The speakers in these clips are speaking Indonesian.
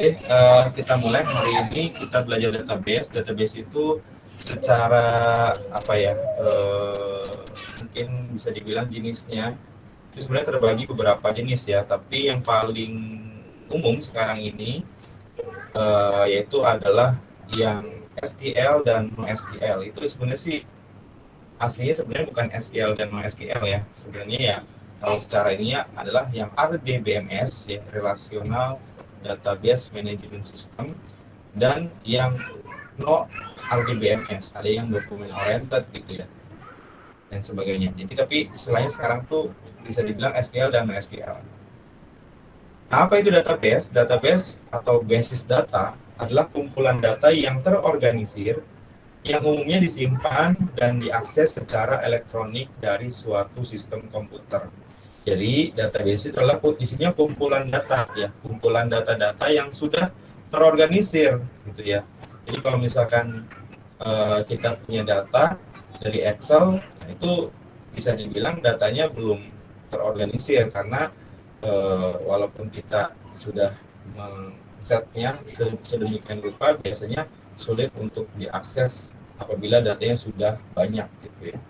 Oke, kita mulai hari ini kita belajar database. Database itu secara apa ya? Mungkin bisa dibilang jenisnya itu sebenarnya terbagi beberapa jenis ya. Tapi yang paling umum sekarang ini yaitu adalah yang SQL dan NoSQL. Itu sebenarnya sih aslinya sebenarnya bukan SQL dan NoSQL ya. Sebenarnya ya kalau cara ini ya adalah yang RDBMS ya, Relational Database Management System, dan yang no RDBMS, ada yang dokumen oriented gitu ya dan sebagainya. Jadi tapi istilahnya sekarang tuh bisa dibilang SQL dan NoSQL. Nah, apa itu database? Database atau basis data adalah kumpulan data yang terorganisir yang umumnya disimpan dan diakses secara elektronik dari suatu sistem komputer. Jadi database itu adalah isinya kumpulan data ya, kumpulan data-data yang sudah terorganisir gitu ya. Jadi kalau misalkan kita punya data dari Excel, nah itu bisa dibilang datanya belum terorganisir karena walaupun kita sudah men-setnya sedemikian rupa, biasanya sulit untuk diakses apabila datanya sudah banyak gitu ya.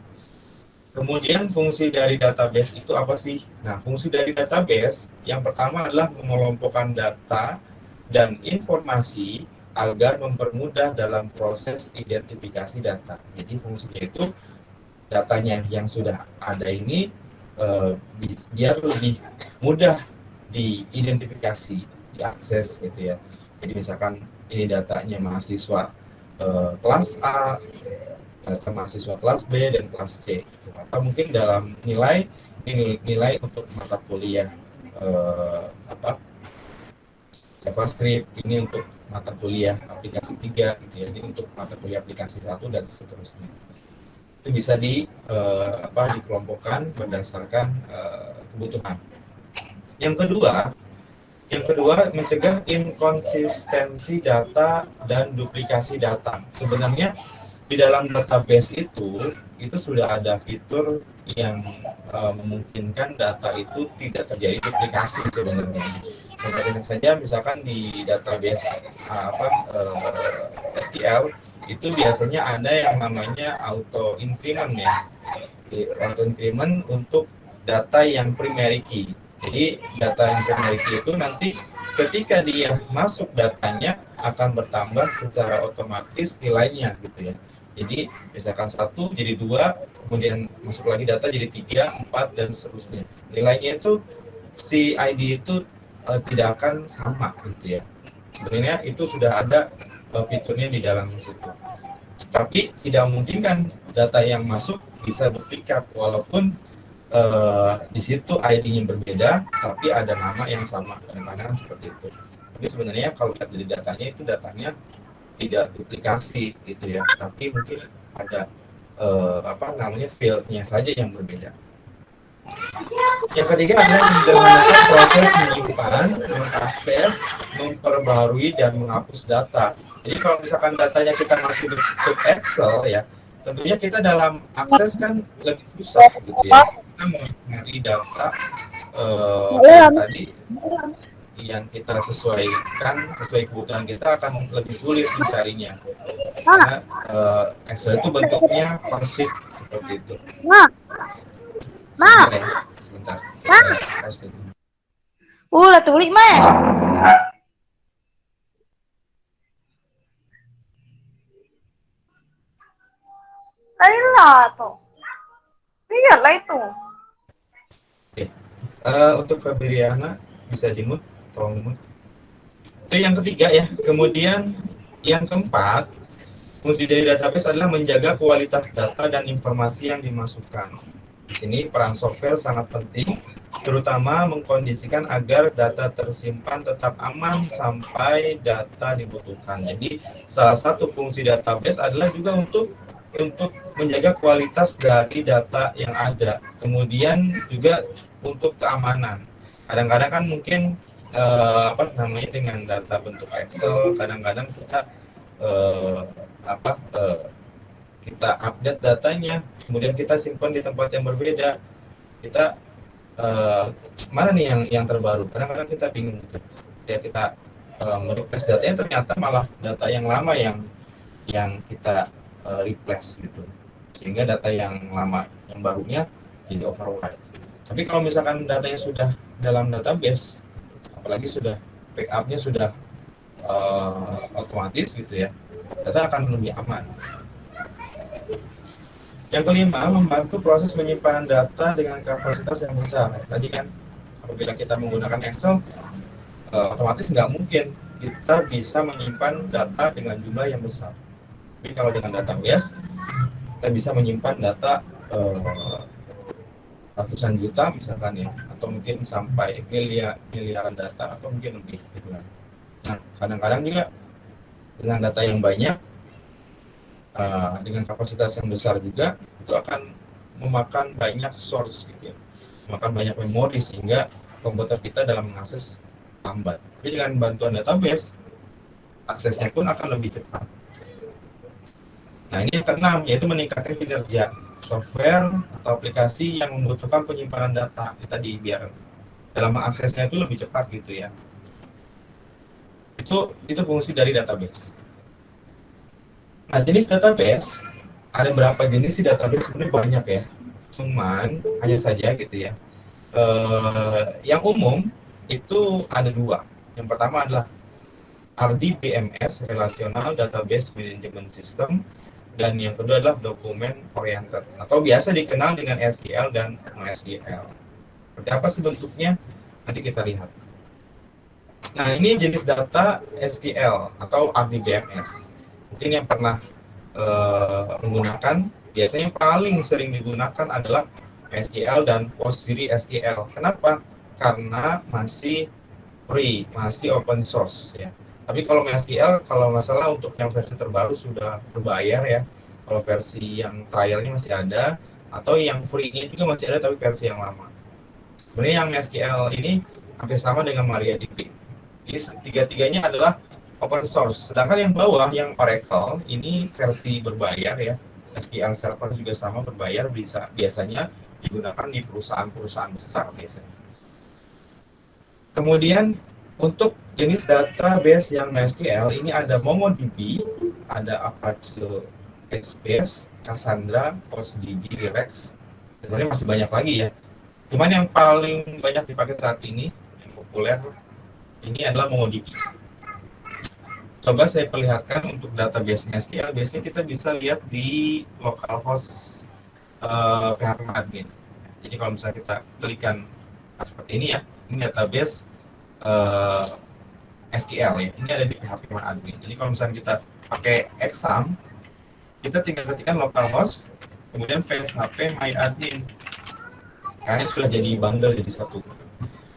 Kemudian fungsi dari database itu apa sih? Nah, fungsi dari database yang pertama adalah mengelompokkan data dan informasi agar mempermudah dalam proses identifikasi data. Jadi fungsinya itu datanya yang sudah ada ini biar lebih mudah diidentifikasi, diakses gitu ya. Jadi misalkan ini datanya mahasiswa kelas A, data mahasiswa kelas B dan kelas C, atau mungkin dalam nilai untuk mata kuliah JavaScript ini untuk mata kuliah aplikasi 3 gitu ya, jadi untuk mata kuliah aplikasi 1 dan seterusnya. Itu bisa dikelompokkan berdasarkan kebutuhan. Yang kedua, mencegah inkonsistensi data dan duplikasi data. Sebenarnya di dalam database itu sudah ada fitur yang memungkinkan data itu tidak terjadi duplikasi sebenarnya. Contohnya saja misalkan di database SQL itu biasanya ada yang namanya auto increment ya. Auto increment untuk data yang primary key. Jadi data yang primary key itu nanti ketika dia masuk datanya akan bertambah secara otomatis nilainya gitu ya. Jadi misalkan 1 jadi 2, kemudian masuk lagi data jadi 3, 4 dan seterusnya. Nilainya itu si ID itu tidak akan sama gitu ya. Sebenarnya itu sudah ada fiturnya di dalam situ. Tapi tidak memungkinkan data yang masuk bisa duplikat walaupun di situ ID-nya berbeda tapi ada nama yang sama, kadang-kadang seperti itu. Tapi sebenarnya kalau lihat dari datanya itu datanya tidak duplikasi gitu ya, tapi mungkin ada field-nya saja yang berbeda. Yang ketiga adalah menyederhanakan proses menyimpan, mengakses, memperbarui dan menghapus data. Jadi kalau misalkan datanya kita masih bentuk Excel ya, tentunya kita dalam akses kan lebih susah gitu ya. Kita mau mencari data tadi yang kita sesuaikan sesuai kebutuhan kita akan lebih sulit mencarinya karena Excel itu bentuknya per sheet seperti itu. Sebentar. Lah tulik mah. Lah tuh. Iyalah itu. Oke. Untuk Fabriana bisa di-mute, tolong di-mute. Itu yang ketiga ya. Kemudian yang keempat, fungsi dari database adalah menjaga kualitas data dan informasi yang dimasukkan. Di sini peran software sangat penting, terutama mengkondisikan agar data tersimpan tetap aman sampai data dibutuhkan. Jadi salah satu fungsi database adalah juga untuk menjaga kualitas dari data yang ada. Kemudian juga untuk keamanan. Kadang-kadang kan mungkin dengan data bentuk Excel, kadang-kadang kita kita update datanya, kemudian kita simpan di tempat yang berbeda. Kita mana nih yang terbaru? Kadang-kadang kita bingung gitu. Ya kita mereplace datanya, ternyata malah data yang lama yang kita replace gitu, sehingga data yang lama yang barunya jadi overwrite. Tapi kalau misalkan datanya sudah dalam database, apalagi sudah backupnya sudah otomatis gitu ya, data akan lebih aman. Yang kelima, membantu proses penyimpanan data dengan kapasitas yang besar. Tadi kan apabila kita menggunakan Excel, otomatis nggak mungkin kita bisa menyimpan data dengan jumlah yang besar. Tapi kalau dengan database, kita bisa menyimpan data ratusan juta misalkan ya, atau mungkin sampai miliaran data atau mungkin lebih gitu kan. Nah, kadang-kadang juga dengan data yang banyak, dengan kapasitas yang besar juga, itu akan memakan banyak source gitu ya, memakan banyak memori, sehingga komputer kita dalam mengakses lambat. Tapi dengan bantuan database, aksesnya pun akan lebih cepat. Nah, ini yang keenam, yaitu meningkatkan kinerja software atau aplikasi yang membutuhkan penyimpanan data. Ini tadi biar dalam mengaksesnya itu lebih cepat gitu ya. Itu fungsi dari database. Nah, jenis database, ada berapa jenis sih database? Sebenarnya banyak ya. Cuman hanya saja gitu ya. Yang umum itu ada dua. Yang pertama adalah RDBMS, Relational Database Management System, dan yang kedua adalah Document Oriented, atau biasa dikenal dengan SQL dan NoSQL. Seperti apa sih bentuknya? Nanti kita lihat. Nah, ini jenis data SQL atau RDBMS. Mungkin yang pernah menggunakan, biasanya yang paling sering digunakan adalah SQL dan PostgreSQL. Kenapa? Karena masih free, masih open source ya. Tapi kalau MySQL, kalau nggak salah untuk yang versi terbaru sudah berbayar ya. Kalau versi yang trialnya masih ada, atau yang free-nya juga masih ada tapi versi yang lama. Sebenarnya yang MySQL ini hampir sama dengan MariaDB. Jadi tiga-tiganya adalah open source. Sedangkan yang bawah, yang Oracle, ini versi berbayar ya. SQL Server juga sama berbayar, biasanya digunakan di perusahaan-perusahaan besar biasanya. Kemudian untuk jenis database yang MySQL ini ada MongoDB, ada Apache HBase, Cassandra, PostDB, Relax. Sebenarnya masih banyak lagi ya. Cuman yang paling banyak dipakai saat ini, yang populer, ini adalah MongoDB. Coba saya perlihatkan untuk database MySQL. Biasanya kita bisa lihat di localhost PHP admin. Jadi kalau misalnya kita klikkan seperti ini ya, ini database SQL ya. Ini ada di PHP admin. Jadi kalau misalnya kita pakai exam, kita tinggal ketikkan localhost, kemudian PHP myadmin. Karena sudah jadi bundle jadi satu.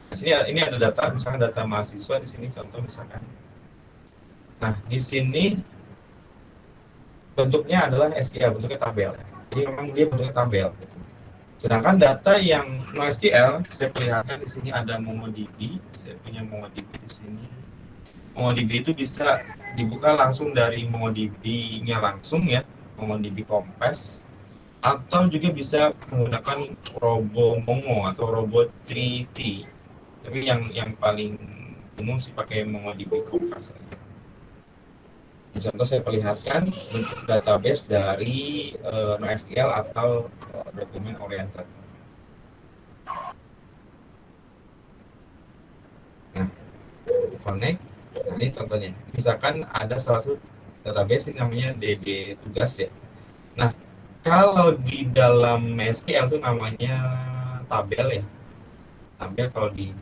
Di sini ini ada data, misalnya data mahasiswa di sini contoh misalkan. Nah, di sini bentuknya adalah SQL, bentuknya tabel. Jadi memang dia bentuknya tabel. Sedangkan data yang NoSQL, saya perlihatkan di sini ada MongoDB. Saya punya MongoDB di sini. MongoDB itu bisa dibuka langsung dari MongoDB-nya langsung ya, MongoDB Compass, atau juga bisa menggunakan RoboMongo atau Robo3T. Tapi yang paling umum sih pakai MongoDB Compass. Contoh saya perlihatkan bentuk database dari NoSQL atau dokumen oriented. Nah, connect. Nah, ini contohnya. Misalkan ada salah satu database ini namanya DB tugas ya. Nah, kalau di dalam MySQL itu namanya tabel ya. Tabel kalau di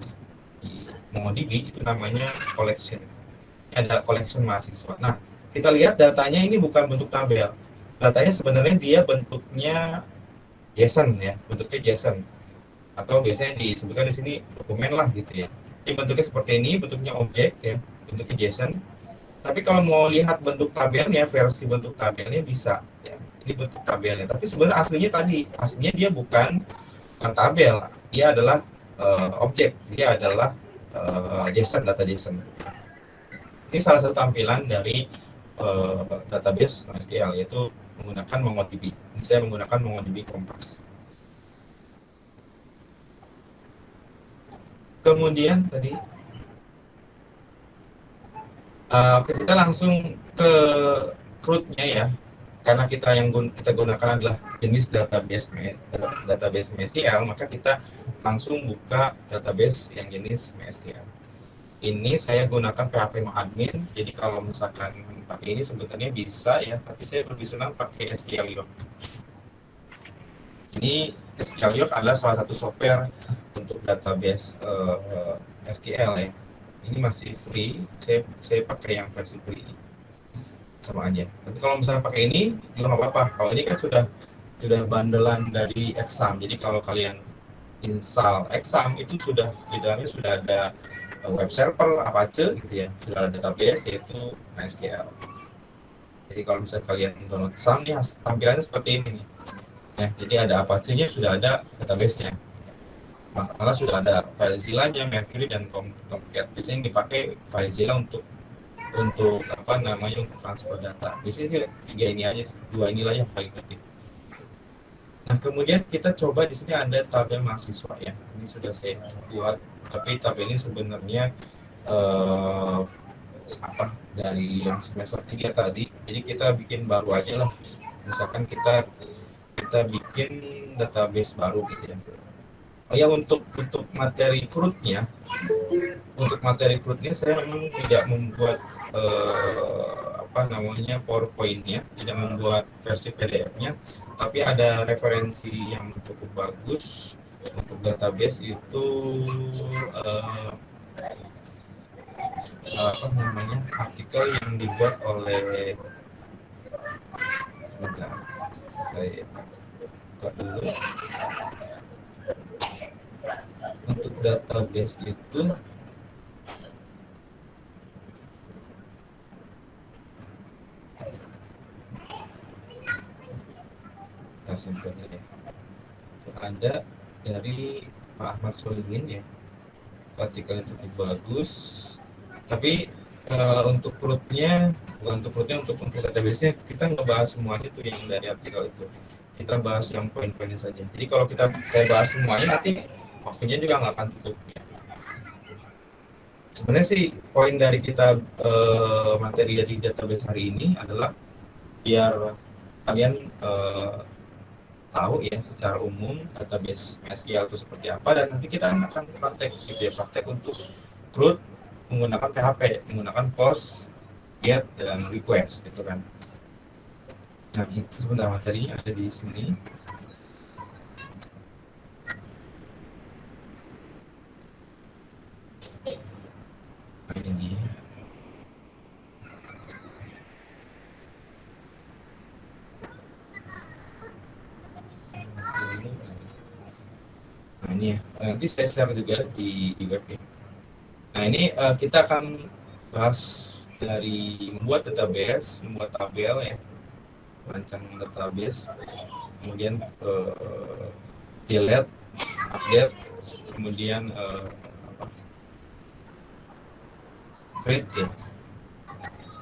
MongoDB itu namanya collection. Ini ada collection mahasiswa. Nah, kita lihat datanya ini bukan bentuk tabel. Datanya sebenarnya dia bentuknya JSON ya, bentuknya JSON. Atau biasanya disebutkan di sini dokumen lah gitu ya. Ini bentuknya seperti ini, bentuknya objek ya, bentuknya JSON. Tapi kalau mau lihat bentuk tabelnya, versi bentuk tabelnya bisa ya. Ini bentuk tabelnya. Tapi sebenarnya aslinya dia bukan tabel. Dia adalah objek. Dia adalah JSON, data JSON. Ini salah satu tampilan dari database MySQL, yaitu menggunakan MongoDB. Saya menggunakan MongoDB Compass. Kemudian tadi Kita langsung ke root-nya ya, karena kita gunakan adalah jenis database MySQL, maka kita langsung buka database yang jenis MySQL. Ini saya gunakan PHP admin, jadi kalau misalkan pakai ini sebenarnya bisa ya, tapi saya lebih senang pakai SQL Yoke. Ini SQL Yoke adalah salah satu software untuk database SQL ya. Ini masih free, saya pakai yang versi free sama aja. Tapi kalau misalnya pakai ini juga nggak apa-apa. Kalau ini kan sudah bandelan dari Exam, jadi kalau kalian install Exam itu sudah di dalamnya sudah ada web server Apache gitu ya, sudah ada database yaitu MySQL. Jadi kalau misalnya kalian download Exam nih, tampilannya seperti ini nih. Ya, jadi ada Apache-nya, sudah ada database-nya. Malah sudah ada FileZilla-nya, Mercury dan Tomcat. Biasanya yang dipakai FileZilla untuk apa namanya, untuk transfer data. Biasanya sih tiga ini aja, dua inilah yang paling penting. Nah, kemudian kita coba di sini ada tabel mahasiswa ya. Ini sudah saya buat, tapi tabel ini sebenarnya dari yang semester 3 tadi. Jadi kita bikin baru aja lah. Misalkan kita bikin database baru gitu ya. Oh ya, untuk materi CRUD-nya, saya memang tidak membuat PowerPoint-nya, tidak membuat versi PDF-nya, tapi ada referensi yang cukup bagus untuk database itu artikel yang dibuat oleh, sebentar, saya buka dulu. Untuk database itu kita simpan ya. Ada dari Pak Ahmad Solihin ya, artikel yang cukup bagus. Tapi untuk rootnya, untuk database-nya kita ngebahas semuanya tuh yang dari artikel itu. Kita bahas yang poin-poinnya saja. Jadi kalau saya bahas semuanya, nanti waktunya juga nggak akan cukup ya. Sebenarnya sih poin dari kita materi dari database hari ini adalah biar kalian tahu ya secara umum database MySQL itu seperti apa, dan nanti kita akan praktek gitu ya, praktek untuk root menggunakan PHP, menggunakan post, get, dan request gitu kan. Nah, itu sebentar materinya ada di sini. Nah, ini ya, nanti saya share juga di web ya. Nah, ini kita akan bahas dari membuat database, membuat tabel ya, merancang database, kemudian delete, update, kemudian create ya.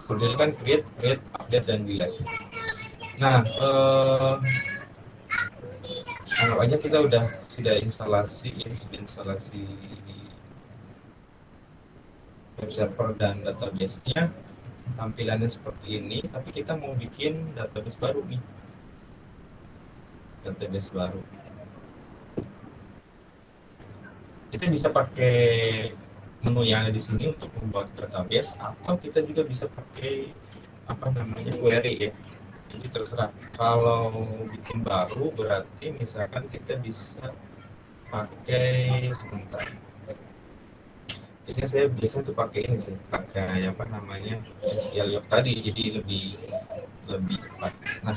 Kemudian kan create, update, dan delete. Nah, anggap aja kita sudah instalasi web server dan database-nya, tampilannya seperti ini, tapi kita mau bikin database baru nih. Database baru. Kita bisa pakai menu yang ada di sini untuk membuat database, atau kita juga bisa pakai query ya. Jadi terserah. Kalau bikin baru berarti misalkan kita bisa pakai, sebentar. Biasanya saya tuh pakai ini sih, pakai SQL Yoke tadi, jadi lebih cepat. Nah,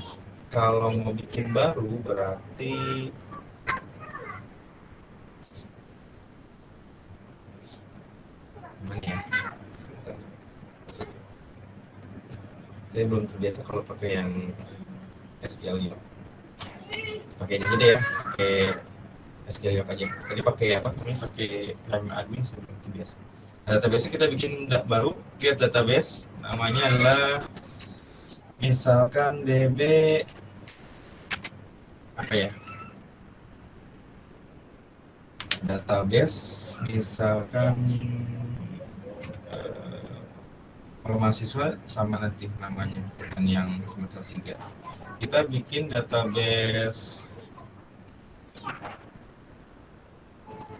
kalau mau bikin baru berarti gimana ya? Saya belum terbiasa kalau pakai yang SQL Yoke. Pakai ini aja ya, pakai SQL Yoke aja. Tadi pakai pakai admin sebelum terbiasa. Database kita bikin baru, create database, namanya adalah misalkan DB database, misalkan Kalau mahasiswa sama nanti namanya dengan yang semester 3. Kita bikin database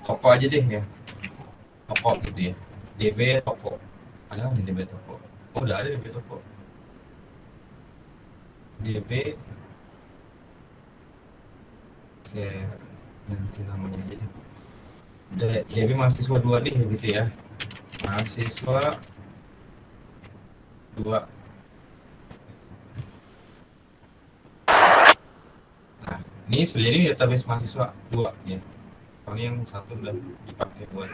toko aja deh ya, toko gitu ya, DB toko. Ada nggak nih DB toko? Oh, udah ada DB toko. DB saya nanti namanya aja deh. DB mahasiswa 2 deh gitu ya. Mahasiswa 2. Nah, ini sudah jadi database mahasiswa 2 ya. Soalnya yang satu udah dipakai buat.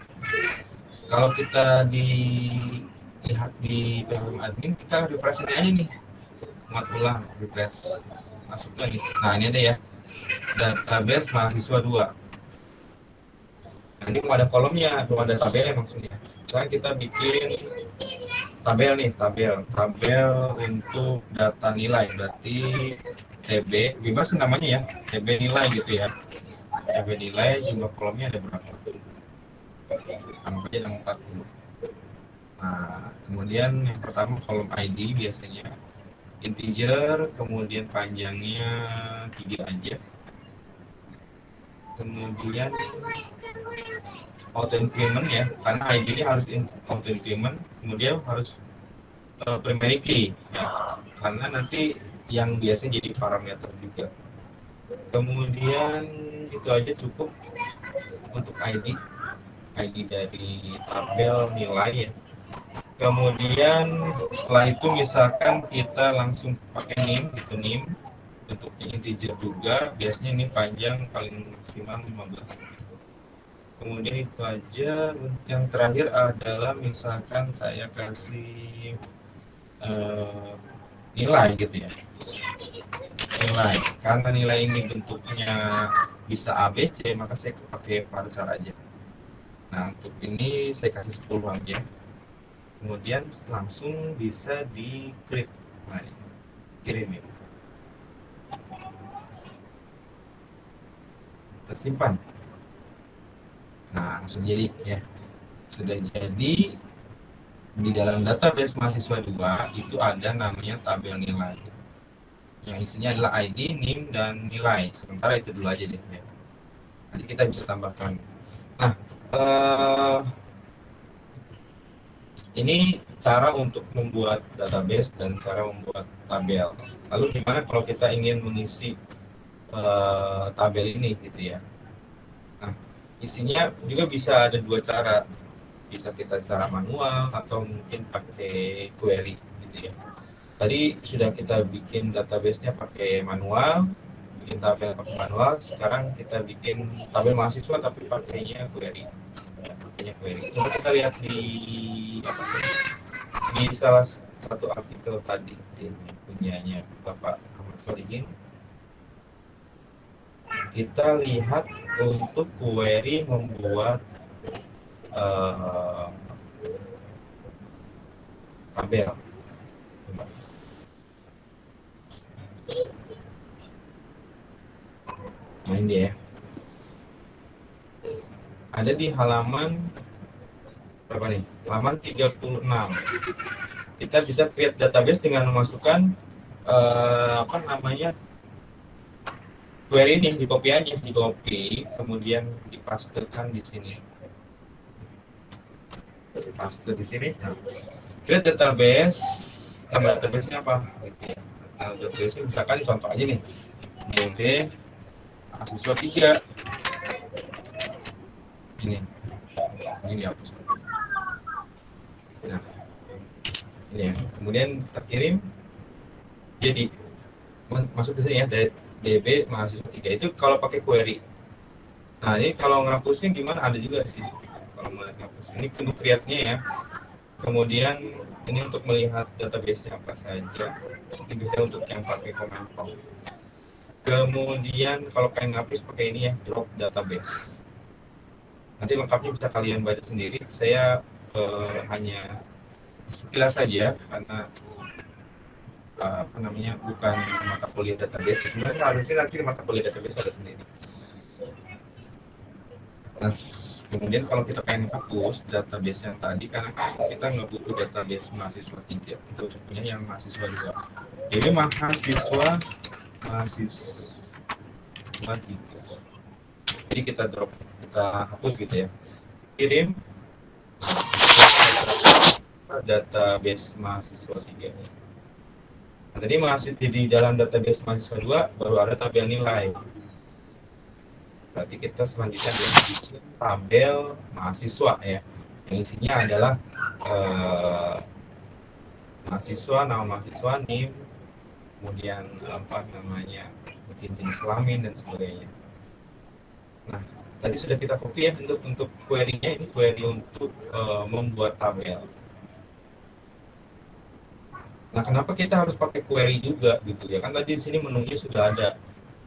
Kalau kita dilihat di PHP admin, kita refresh ini aja nih. Muat ulang, refresh. Masuk lagi. Nah, ini ada ya. Database mahasiswa 2. Nah, ini belum ada kolomnya, belum ada tabelnya maksudnya. Sekarang kita bikin tabel nih, tabel untuk data nilai. Berarti TB, bebas namanya ya, TB nilai gitu ya. TB nilai, jumlah kolomnya ada berapa? Anggap aja ada 40. Nah, kemudian yang pertama kolom ID biasanya integer, kemudian panjangnya 3 aja. Kemudian auto increment ya, karena ID-nya harus auto increment, kemudian harus primary key ya, karena nanti yang biasanya jadi parameter juga. Kemudian itu aja cukup untuk ID dari tabel nilai ya. Kemudian setelah itu misalkan kita langsung pakai nim gitu, nim bentuknya integer juga, biasanya ini panjang paling maksimal 15. Kemudian itu aja. Yang terakhir adalah misalkan saya kasih nilai gitu ya, nilai, karena nilai ini bentuknya bisa ABC, maka saya pakai varchar aja. Nah, untuk ini saya kasih 10 aja, kemudian langsung bisa di create. Nah, kirim ya, tersimpan. Nah, langsung jadi ya, sudah jadi. Di dalam database mahasiswa 2 itu ada namanya tabel nilai yang isinya adalah ID, NIM, dan nilai. Sementara itu dulu aja deh ya. Nanti kita bisa tambahkan. Nah, ini cara untuk membuat database dan cara membuat tabel. Lalu gimana kalau kita ingin mengisi tabel ini gitu ya. Nah, isinya juga bisa ada 2 cara. Bisa kita secara manual atau mungkin pakai query gitu ya. Tadi sudah kita bikin database-nya pakai manual, bikin tabel pakai manual. Sekarang kita bikin tabel mahasiswa tapi pakainya query. Ya, pakainya query. Coba kita lihat di salah satu artikel tadi di punyanya Bapak Ahmad Solihin. Kita lihat untuk query membuat tabel. Nah, ini dia ya. Ada di halaman berapa nih? Halaman 36. Kita bisa create database dengan memasukkan query ini, di copy aja, di copy, kemudian dipastekan di sini. Paste di sini. Nah, create database. Nama database-nya apa? Gitu ya. Nah, database misalkan contoh aja nih. DB mahasiswa 3. Ini dihapus. Nah, ini ya. Kemudian kita kirim. Jadi masuk ke sini ya, DB mahasiswa 3 itu kalau pakai query. Nah, ini kalau ngapusnya gimana? Ada juga sih. Kalau mau ngapus, ini untuk create-nya ya. Kemudian ini untuk melihat database-nya apa saja. Ini bisa untuk yang pakai command prompt. Kemudian kalau pengen ngapus pakai ini ya, drop database. Nanti lengkapnya bisa kalian baca sendiri. Saya hanya sekilas saja karena bukan mata kuliah database. Sebenarnya harusnya nanti mata kuliah database ada sendiri. Nah, Kemudian kalau kita pengen hapus database yang tadi, karena kan kita nggak butuh database mahasiswa 3, kita udah punya yang mahasiswa 2. Jadi mahasiswa 3. Jadi kita drop, kita hapus gitu ya. Kirim database mahasiswa 3. Nah, tadi di dalam database mahasiswa 2 baru ada tabel nilai. Berarti kita selanjutnya di tabel mahasiswa ya, yang isinya adalah mahasiswa, nama mahasiswa, NIM, kemudian apa namanya, mungkin jenis kelamin dan sebagainya. Nah, tadi sudah kita copy ya untuk query-nya. Ini query untuk membuat tabel. Nah, kenapa kita harus pakai query juga gitu ya? Kan tadi di sini menunya sudah ada.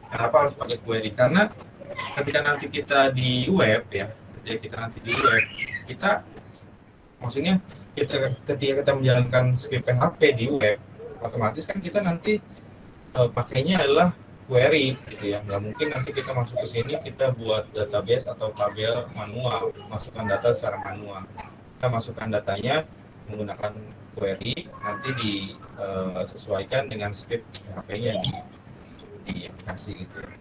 Kenapa harus pakai query? Karena ketika nanti kita di web ya, ketika kita maksudnya ketika kita menjalankan script PHP di web, otomatis kan kita nanti pakainya adalah query gitu ya. Nggak mungkin nanti kita masuk ke sini kita buat database atau tabel manual, masukkan data secara manual. Kita masukkan datanya menggunakan query, nanti disesuaikan dengan script PHP-nya di aplikasi gitu ya.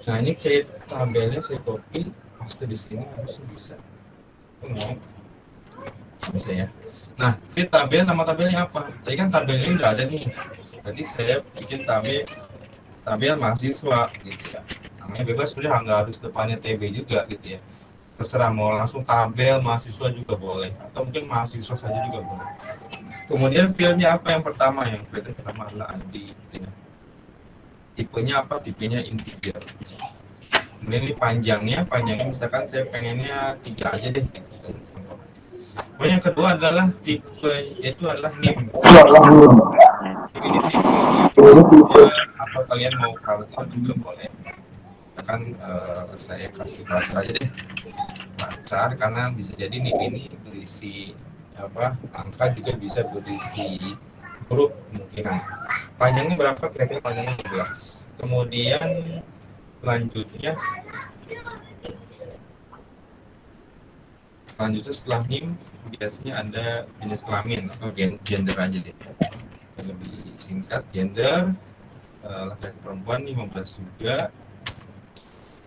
Nah, ini create tabelnya saya copy, paste di sini harusnya bisa. Bisa ya. Nah, create tabel, nama tabelnya apa? Tadi kan tabelnya udah ada nih. Jadi saya bikin tabel mahasiswa gitu ya. Namanya bebas, sebenarnya nggak harus depannya TB juga gitu ya. Terserah mau langsung tabel mahasiswa juga boleh, atau mungkin mahasiswa saja juga boleh. Kemudian fieldnya apa yang pertama? Yang pertama adalah ID. Gitu ya. Tipenya apa? Tipenya integer. Kemudian ini panjangnya misalkan saya pengennya 3 aja deh. Kemudian yang kedua adalah tipe, yaitu adalah NIM. Ini tipe atau kalian mau culture juga boleh. Misalkan saya kasih culture aja deh. Culture, karena bisa jadi NIM ini berisi angka, juga bisa berisi huruf kemungkinan. Panjangnya berapa? Kira-kira panjangnya 12. Kemudian selanjutnya setelah NIM biasanya ada jenis kelamin atau gender aja deh. Lebih singkat, gender, laki-laki perempuan 15 juga.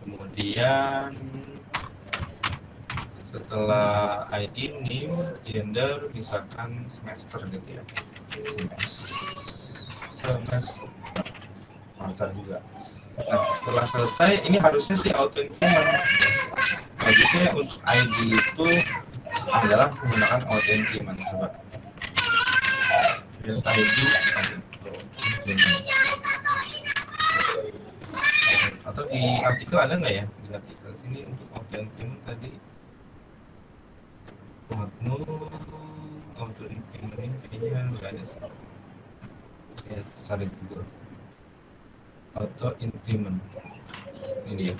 Kemudian setelah ID, NIM, gender, misalkan semester gitu ya. Semester juga. Nah, setelah selesai, ini harusnya sih auto increment. Harusnya untuk ID itu adalah menggunakan auto increment. Coba create ID atau di artikel ada nggak ya? Di artikel sini untuk auto increment tadi auto increment ini kayaknya nggak ada sih. Saya cari dulu auto increment ini ya.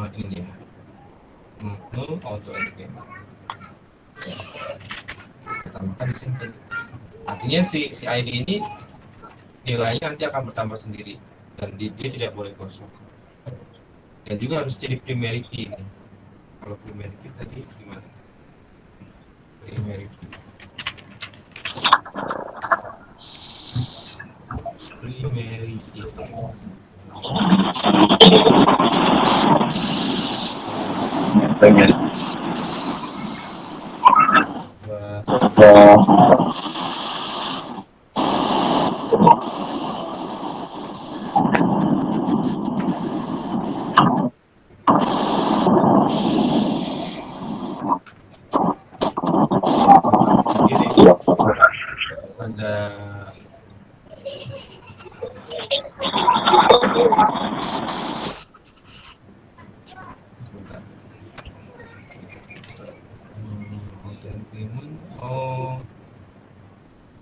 Ini dia. Auto increment. Tambahkan di sini. Artinya si ID ini nilainya nanti akan bertambah sendiri dan dia tidak boleh kosong. Dan juga harus jadi primary key. Kalau primary key tadi gimana? Primary key. Primary key.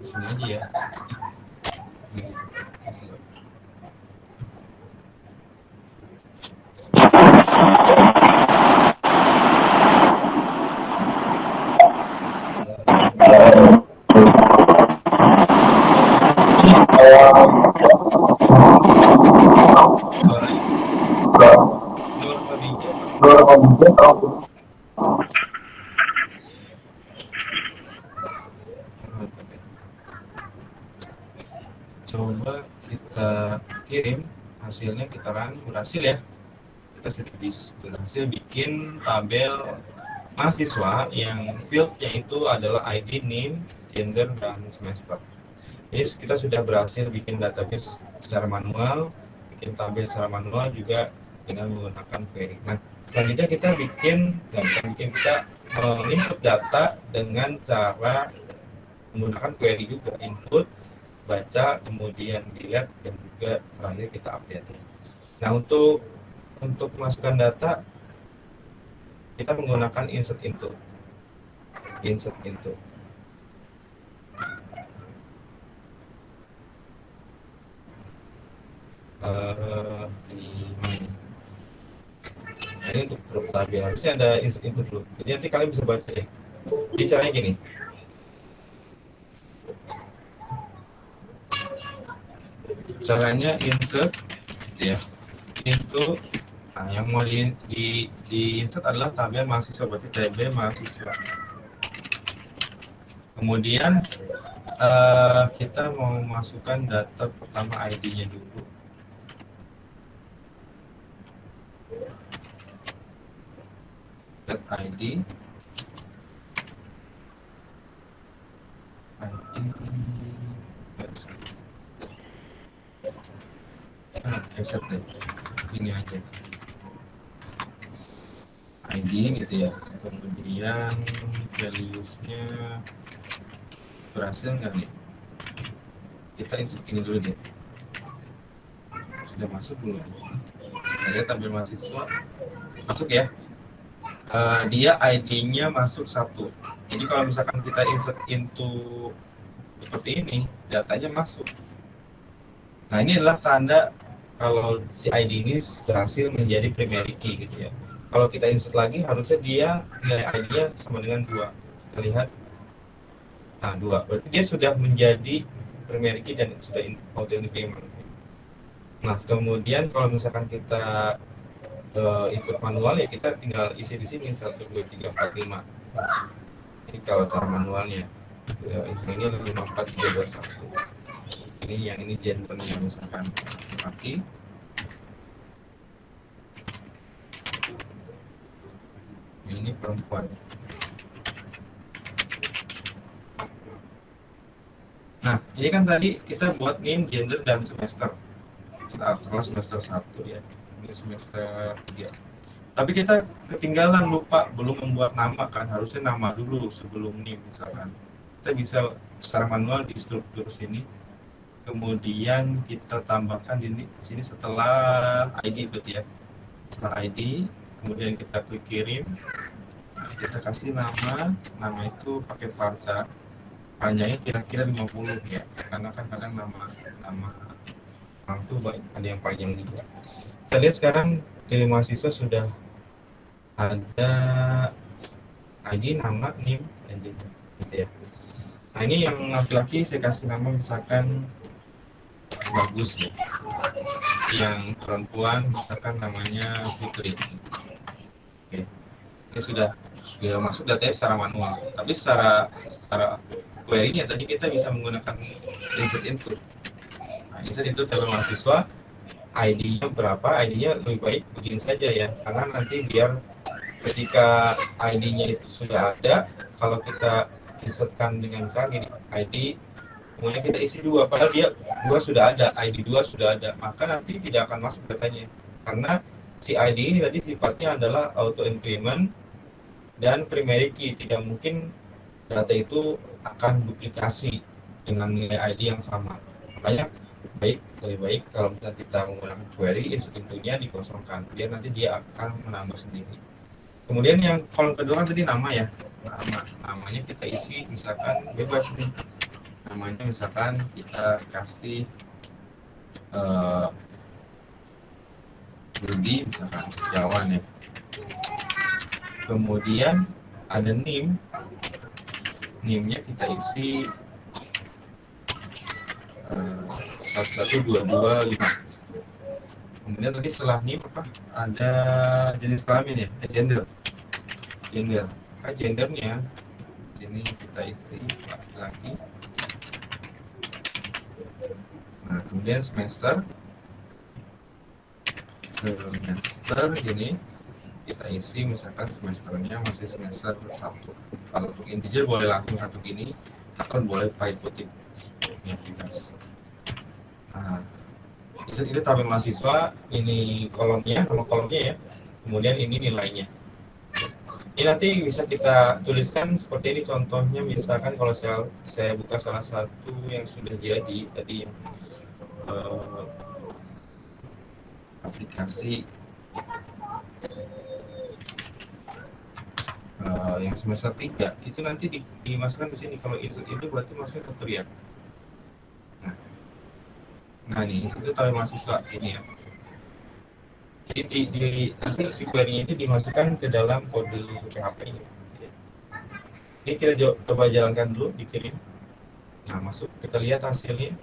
Sini aja ya. Coba kita kirim hasilnya, kita run, berhasil ya. Kita sudah berhasil bikin tabel mahasiswa yang fieldnya itu adalah ID, name, gender, dan semester. Jadi kita sudah berhasil bikin database secara manual, bikin tabel secara manual juga dengan menggunakan query. Nah, selanjutnya kita kita input data dengan cara menggunakan query juga, input, baca, kemudian dilihat, dan juga terakhir kita update. Nah, untuk masukkan data kita menggunakan insert into. Di mana? Nah, ini untuk grup tabel harusnya ada insert into dulu. Jadi nanti kalian bisa baca ya. Jadi caranya gini. Caranya insert gitu ya. Itu yang mau di insert adalah tabel mahasiswa, berarti tabel mahasiswa. Kemudian kita mau masukkan data pertama ID-nya dulu. ID reset deh, ini aja ID gitu ya. Kemudian values-nya berhasil nggak nih? Kita insert ini dulu deh. Sudah masuk belum? Saya tabel mahasiswa masuk ya. Dia ID-nya masuk 1. Jadi kalau misalkan kita insert into seperti ini, datanya masuk. Nah, ini adalah tanda kalau si ID ini berhasil menjadi primary key gitu ya. Kalau kita insert lagi, harusnya dia nilai ID-nya sama dengan 2. Kita lihat. Nah, 2. Berarti dia sudah menjadi primary key dan sudah auto increment. Nah, kemudian kalau misalkan kita input manual ya, kita tinggal isi di sini 1, 2, 3, 4, 5. Ini kalau cara manualnya. Ini 5, 4, 3, 2, 1. Ini yang ini gendernya misalkan laki. Ini perempuan. Nah, ini kan tadi kita buat name, gender, dan semester. Kita semester 1 ya. Ini semester 3. Tapi kita ketinggalan, lupa, belum membuat nama kan. Harusnya nama dulu sebelum name misalkan. Kita bisa secara manual di struktur sini. Kemudian kita tambahkan di sini setelah ID berarti ya. Setelah ID, kemudian kita klik kirim. Nah, kita kasih nama itu pakai varchar. Panjangnya kira-kira 50 ya. Karena kan kadang nama orang tuh ada yang panjang juga. Kita lihat sekarang dari mahasiswa sudah ada ID, nama, NIM, dan gender gitu ya. Nah, ini yang laki-laki saya kasih nama misalkan Bagus ya. Yang perempuan misalkan namanya Putri. Oke. Ini sudah masuk datanya secara manual. Tapi secara query-nya tadi kita bisa menggunakan insert input. Nah, insert input tabel mahasiswa, ID-nya berapa? ID-nya lebih baik begini saja ya. Karena nanti biar ketika ID-nya itu sudah ada, kalau kita insertkan dengan misalnya ini ID, kemudian kita isi 2, padahal dia 2 sudah ada, ID 2 sudah ada, maka nanti tidak akan masuk datanya. Karena si ID ini tadi sifatnya adalah auto increment dan primary key, tidak mungkin data itu akan duplikasi dengan nilai ID yang sama. Makanya lebih baik kalau kita menggunakan query, insert intonya dikosongkan, biar nanti dia akan menambah sendiri. Kemudian yang kolom kedua kan tadi nama ya, namanya kita isi misalkan bebas nih. Namanya misalkan kita kasih Budi misalkan Jawan ya. Kemudian ada NIM, NIM-nya kita isi 11225. Kemudian tadi setelah NIM apa? Ada jenis kelamin ya, gender. Gendernya ini kita isi laki-laki. Nah, kemudian semester ini kita isi misalkan semesternya masih semester 1. Kalau untuk integer boleh langsung satu gini atau boleh pakai kutip identitas. Nah, itu tabel mahasiswa, ini kolomnya, nama kolomnya ya. Kemudian ini nilainya. Ini nanti bisa kita tuliskan seperti ini contohnya, misalkan kalau saya buka salah satu yang sudah jadi tadi aplikasi yang semester 3 itu nanti dimasukkan di sini. Kalau insert itu berarti masuknya tutorial. Nah ini itu tabel mahasiswa ini ya. Jadi nanti si query ini dimasukkan ke dalam kode PHP ini. Ini kita coba jalankan dulu, dikirim. Nah masuk, kita lihat hasilnya.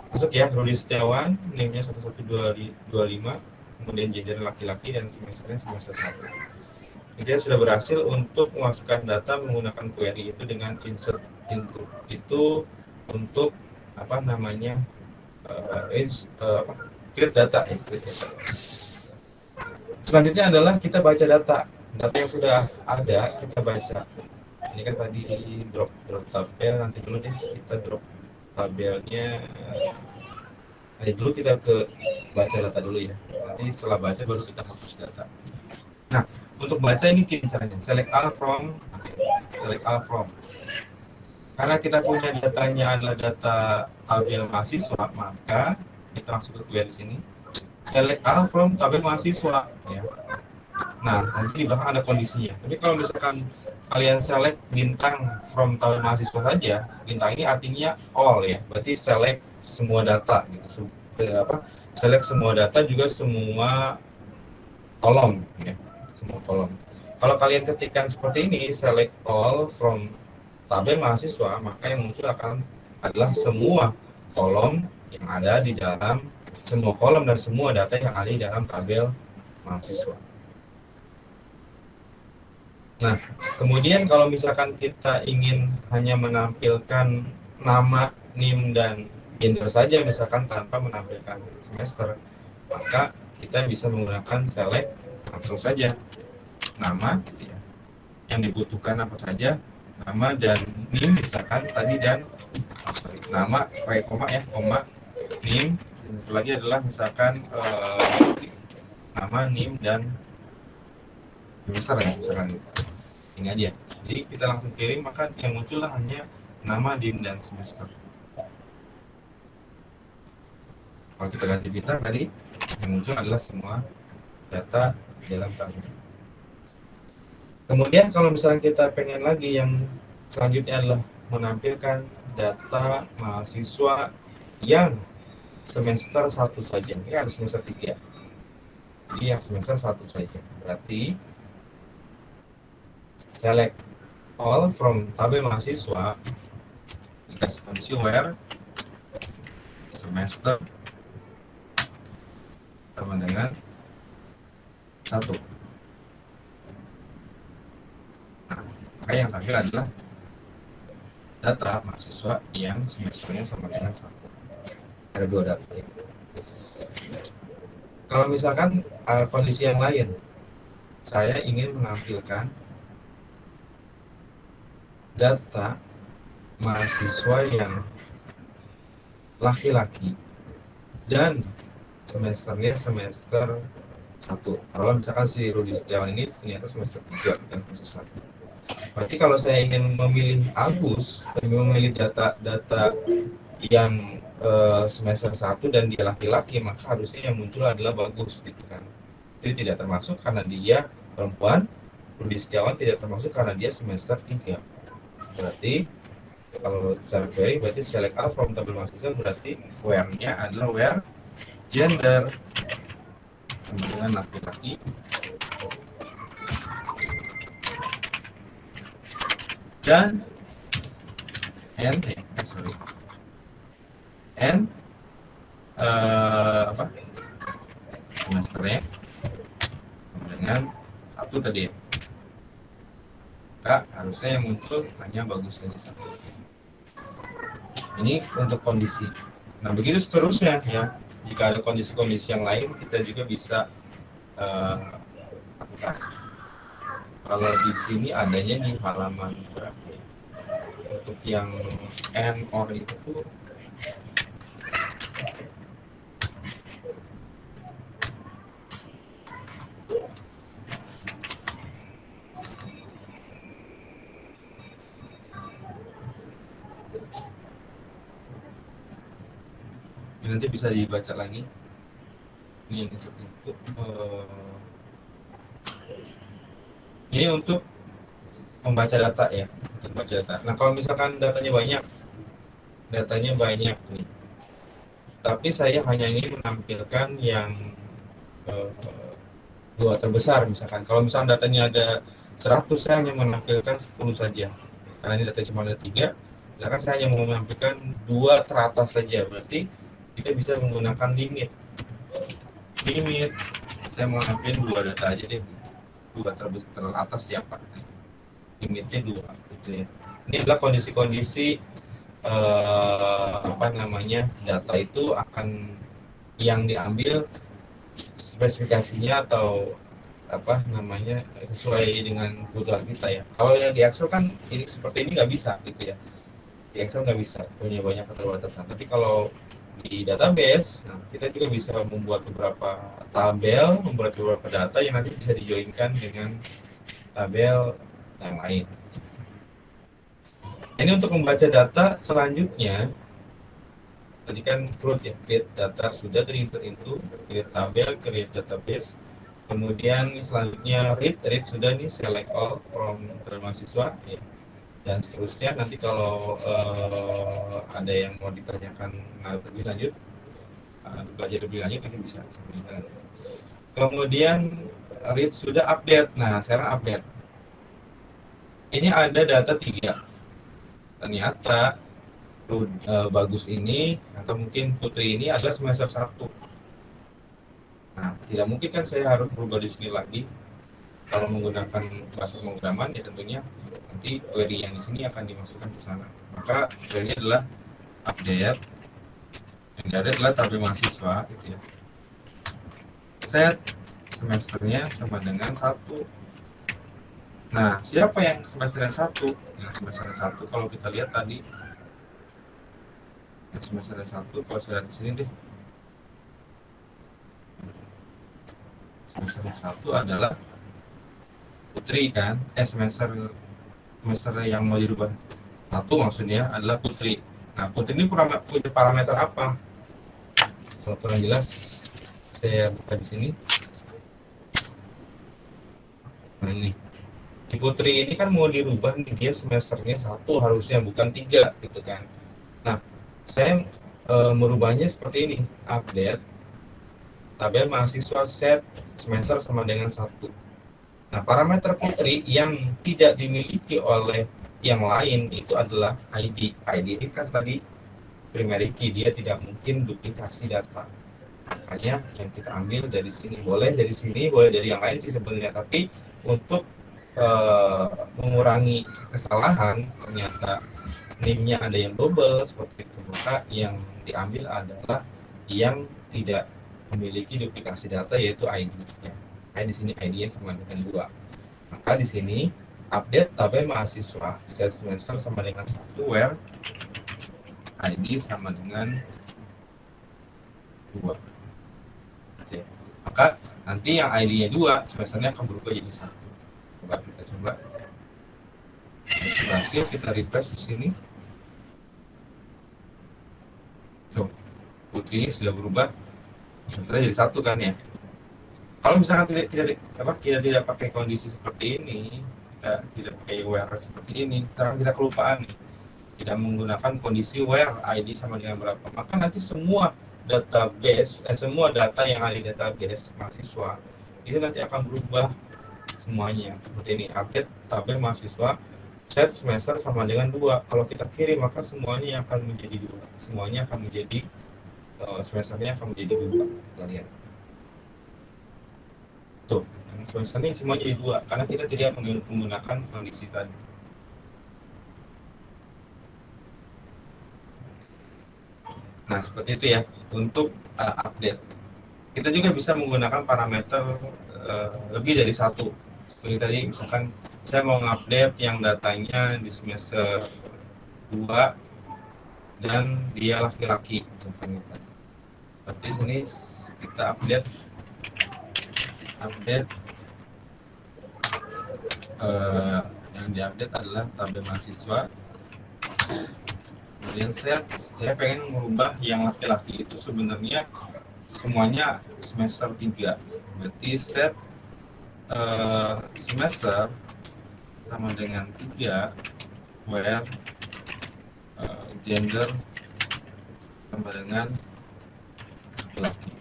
Masuk ya, Rudi Setiawan, name-nya 1125, kemudian gender laki-laki dan semesternya semester 1. Kita sudah berhasil untuk memasukkan data menggunakan query itu dengan insert itu untuk apa namanya create data ya. Selanjutnya adalah kita baca data yang sudah ada, kita baca. Ini kan tadi drop tabel, nanti dulu deh kita drop tabelnya. Nanti dulu kita ke baca data dulu ya. Nanti setelah baca baru kita hapus data. Nah, untuk baca ini caranya select all from. Karena kita punya datanya adalah data tabel mahasiswa, maka kita masuk ke query sini. Select all from tabel mahasiswa ya. Nah, nanti di belakang ada kondisinya. Tapi kalau misalkan kalian select bintang from tabel mahasiswa saja, bintang ini artinya all ya. Berarti select semua data gitu. Select semua data juga semua kolom ya. Semua kolom. Kalau kalian ketikkan seperti ini, select all from tabel mahasiswa, maka yang muncul adalah semua kolom yang ada di dalam semua kolom dan semua data yang ada di dalam tabel mahasiswa. Nah, kemudian kalau misalkan kita ingin hanya menampilkan nama, NIM, dan gender saja, misalkan tanpa menampilkan semester, maka kita bisa menggunakan select langsung saja nama, gitu ya. Yang dibutuhkan apa saja, nama dan NIM misalkan tadi, dan nama pakai koma ya, koma, NIM. Satu lagi adalah misalkan nama, NIM, dan semester ya, misalkan gitu. Ini aja. Jadi kita langsung kirim, maka yang muncullah hanya nama, NIM, dan semester. Kalau kita ganti bintang tadi, yang muncul adalah semua data dalam tabel. Kemudian kalau misalnya kita pengen lagi, yang selanjutnya adalah menampilkan data mahasiswa yang semester 1 saja. Ini ada semester 3. Jadi yang semester 1 saja. Berarti select all from tabel mahasiswa, dikasih kondisi where semester sama dengan 1. Nah, maka yang tampil adalah data mahasiswa yang semesternya sama dengan 1. Ada 2 data. Kalau misalkan kondisi yang lain, saya ingin menampilkan data mahasiswa yang laki-laki dan semesternya semester 1. Kalau misalkan si Rudi Setiawan ini ternyata semester 3 dan semester 1. Berarti kalau saya ingin memilih Agus, memilih data yang semester 1 dan dia laki-laki, maka harusnya yang muncul adalah Bagus gitu kan. Itu tidak termasuk karena dia perempuan. Rudi Setiawan tidak termasuk karena dia semester 3. Berarti kalau secara query berarti select all from tabel mahasiswa, berarti where-nya adalah where gender sama dengan laki-laki dan satu tadi ya. Enggak, harusnya yang muncul hanya bagus saja satu. Ini untuk kondisi. Nah, begitu seterusnya ya. Jika ada kondisi-kondisi yang lain, kita juga bisa lakukan. Kalau di sini adanya di halaman berapa ya? Untuk yang and or itu nanti bisa dibaca lagi. Ini yang seperti itu. Ini untuk membaca data ya, untuk membaca data. Nah, kalau misalkan datanya banyak nih, tapi saya hanya ingin menampilkan yang dua terbesar misalkan. Kalau misalkan datanya ada 100, saya hanya menampilkan 10 saja. Karena ini data cuma ada 3, misalkan saya hanya mau menampilkan 2 teratas saja. Berarti kita bisa menggunakan limit. Saya mau nampilin 2 data aja deh. 2 teratas siapa? Limitnya 2 gitu ya. Ini adalah kondisi-kondisi data itu akan yang diambil spesifikasinya atau sesuai dengan kebutuhan kita ya. Kalau yang di Excel kan ini seperti ini nggak bisa gitu ya. Di Excel nggak bisa, punya banyak keterbatasan. Tapi kalau di database, nah, kita juga bisa membuat beberapa tabel, membuat beberapa data yang nanti bisa dijoinkan dengan tabel yang lain. Ini untuk membaca data selanjutnya. Tadi kan create data sudah terinput itu, create tabel, create database. Kemudian selanjutnya read sudah nih, select all from mahasiswa ya. Dan seterusnya nanti kalau ada yang mau ditanyakan lebih lanjut, belajar lebih lanjut nanti bisa. Kemudian read sudah update. Nah, sekarang update. Ini ada data 3. Ternyata Bagus ini atau mungkin Putri ini adalah semester 1. Nah, tidak mungkin kan saya harus berubah di sini lagi. Kalau menggunakan bahasa pemrograman ya tentunya nanti query yang di sini akan dimasukkan ke sana. Maka query adalah update. Yang ada adalah tabel mahasiswa gitu ya. Set semesternya sama dengan 1. Nah, siapa yang semester 1? Yang semester 1 kalau kita lihat tadi yang semester 1 kalau saya lihat di sini deh. Semester 1 adalah Putri kan, semester yang mau dirubah 1 maksudnya adalah Putri. Nah, Putri ini punya parameter apa? Kalau kurang jelas, saya buka di sini. Nah ini, di Putri ini kan mau dirubah nih, dia semesternya 1 harusnya, bukan 3 gitu kan. Nah, saya merubahnya seperti ini, update tabel mahasiswa set semester sama dengan 1. Nah, parameter Putri yang tidak dimiliki oleh yang lain itu adalah ID. ID ini kan tadi primary key, dia tidak mungkin duplikasi data. Makanya yang kita ambil dari sini, boleh dari sini, boleh dari yang lain sih sebenarnya. Tapi untuk mengurangi kesalahan, ternyata name-nya ada yang double seperti itu, maka yang diambil adalah yang tidak memiliki duplikasi data, yaitu ID-nya. Di sini ID-nya sama dengan 2. Maka di sini update tabel mahasiswa set semester sama dengan 1 where ID sama dengan 2. Oke. Maka nanti yang ID-nya 2 semesternya akan berubah jadi 1. Kita coba. Berhasil, kita refresh di sini. So, Putri ini sudah berubah semesternya jadi 1 kan ya. Kalau misalkan kita tidak pakai kondisi seperti ini, kita tidak pakai where seperti ini, kita kelupaan nih, tidak menggunakan kondisi where ID sama dengan berapa, maka nanti semua database, semua data yang ada di database mahasiswa itu nanti akan berubah semuanya seperti ini. Update tabel mahasiswa set semester sama dengan 2. Kalau kita kirim maka semuanya akan menjadi 2. Semuanya akan menjadi semesternya akan menjadi 2. Kita lihat. Tuh, yang semester ini semua jadi 2 karena kita tidak menggunakan kondisi tadi. Nah, seperti itu ya untuk update. Kita juga bisa menggunakan parameter lebih dari satu. Seperti tadi misalkan saya mau mengupdate yang datanya di semester 2 dan dia laki-laki. Berarti sini kita update yang diupdate adalah tabel mahasiswa. Kemudian saya pengen merubah yang laki-laki itu sebenarnya semuanya semester 3. Berarti set semester sama dengan 3 where gender sama dengan laki-laki.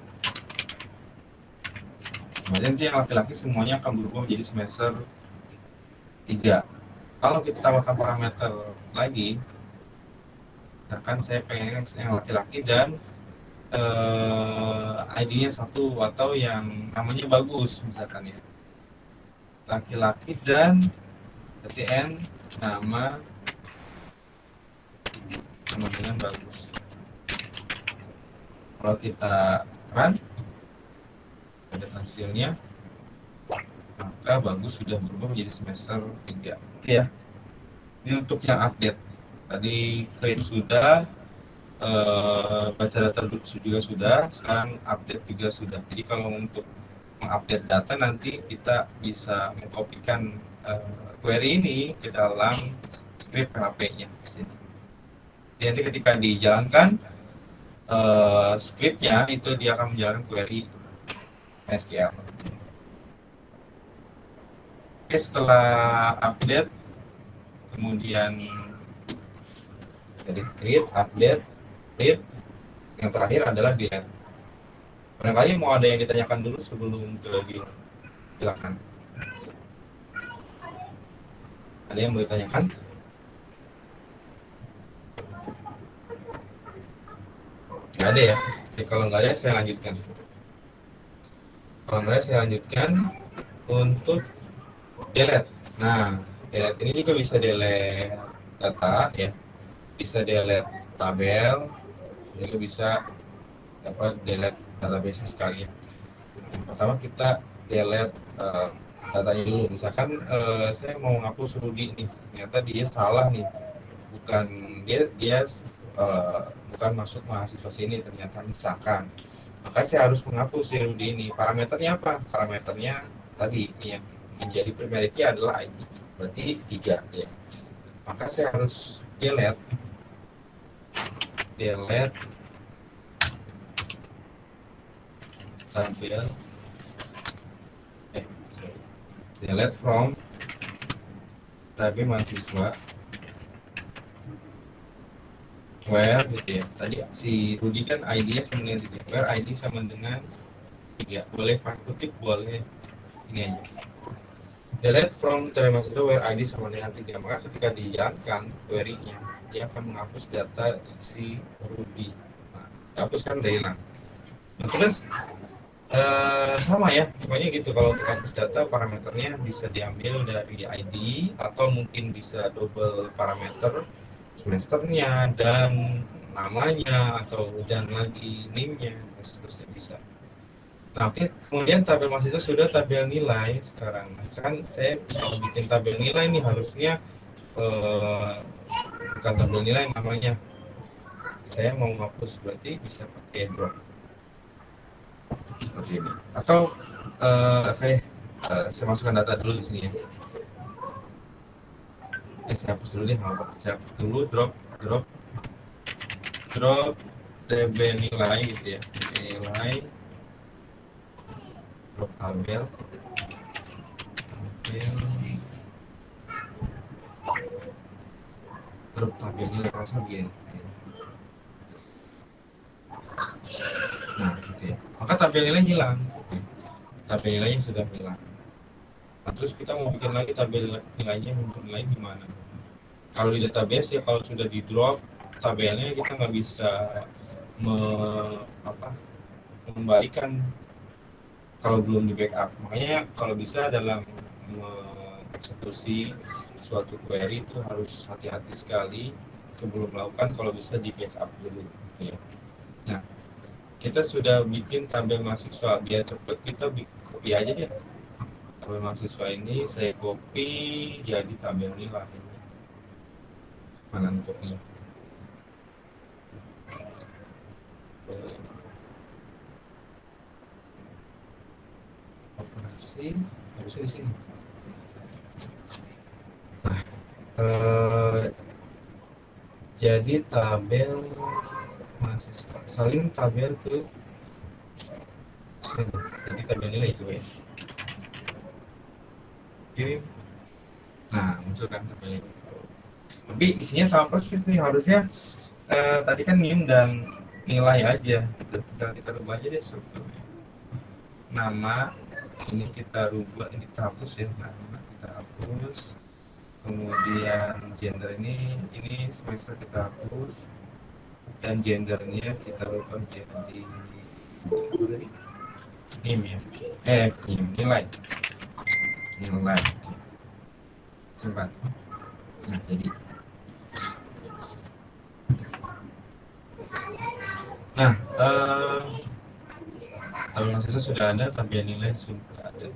Kemudian yang laki-laki semuanya akan berubah menjadi semester 3. Kalau kita tambahkan parameter lagi, misalkan saya pengen yang laki-laki dan ID-nya 1 atau yang namanya bagus misalkan ya, laki-laki dan berarti N nama sama dengan bagus. Kalau kita run ada hasilnya, maka bagus sudah berubah menjadi semester 3 ya. Ini untuk yang update. Tadi create sudah, baca data juga sudah, sekarang update juga sudah. Jadi kalau untuk mengupdate data nanti kita bisa mengkopikan query ini ke dalam script PHP-nya di sini. Jadi nanti ketika dijalankan script-nya itu dia akan menjalankan query SQL. Oke, setelah update kemudian dari create, update, read, yang terakhir adalah delete. Barangkali mau ada yang ditanyakan dulu sebelum ke delete. Silakan. Ada yang mau ditanyakan? Nggak ada ya? Oke, kalau nggak ada saya lanjutkan. Kalau nggak ada saya lanjutkan untuk delete. Nah, delete ini juga bisa delete data ya, bisa delete tabel, juga bisa dapat delete database sekalian. Yang pertama kita delete datanya dulu. Misalkan saya mau menghapus Rudy nih, ternyata dia salah nih, bukan dia bukan masuk mahasiswa sini ternyata misalkan. Maka saya harus menghapus si Rudy ini. Parameternya apa? Parameternya tadi yang menjadi primary key adalah ID. Berarti 3 ya. Maka saya harus delete tabel delete from tabel mahasiswa where gitu ya. Tadi si Rudy kan ID-nya sama dengan 3. Where ID sama dengan 3. Boleh pakai kutip, boleh ini aja. Delete from tabel mahasiswa where ID sama dengan 3. Maka ketika dijalankan query-nya, dia akan menghapus data si Rudy. Nah, dihapus kan udah hilang. Nah, terus sama ya, pokoknya gitu. Kalau untuk hapus data, parameternya bisa diambil dari ID atau mungkin bisa double parameter semesternya dan namanya atau dan lagi name-nya, seterusnya bisa. Nah, oke. Kemudian tabel mahasiswa sudah tabel nilai sekarang. Misalkan saya mau bikin tabel nilai nih, harusnya bukan tabel nilai namanya. Saya mau menghapus, berarti bisa pakai drop seperti ini. Atau saya masukkan data dulu di sini ya. Saya hapus dulu deh, saya hapus dulu drop TB nilai gitu ya, nilai drop tabel drop tabel nilai langsung begini. Nah gitu ya, maka tabel nilai hilang, tabel nilainya sudah hilang. Nah, terus kita mau bikin lagi tabel nilainya untuk nilai gimana? Kalau di database ya, kalau sudah di drop tabelnya kita nggak bisa membalikan kalau belum di backup. Makanya kalau bisa dalam mengeksekusi suatu query itu harus hati-hati sekali sebelum melakukan, kalau bisa di backup dulu gitu ya. Nah, kita sudah bikin tabel mahasiswa, biar cepet kita copy aja deh tabel mahasiswa ini, saya copy jadi tabel nilai ini. Mana kopinya? Operasi harusnya di sini. Nah, jadi tabel mahasiswa, salin tabel ke sini. Jadi tabel nilai itu ya. Kirim. Nah, muncul kan tabel ini. Tapi isinya sama persis nih, harusnya tadi kan NIM dan nilai aja. Kita rubah aja deh strukturnya. Nama ini kita rubah, ini kita hapus ya, nama kita hapus. Kemudian gender ini semester kita hapus, dan gendernya kita rubah jadi NIM ya, NIM, nilai. Simpan. Nah, jadi tabel mahasiswa sudah ada, tabel nilai sudah ada.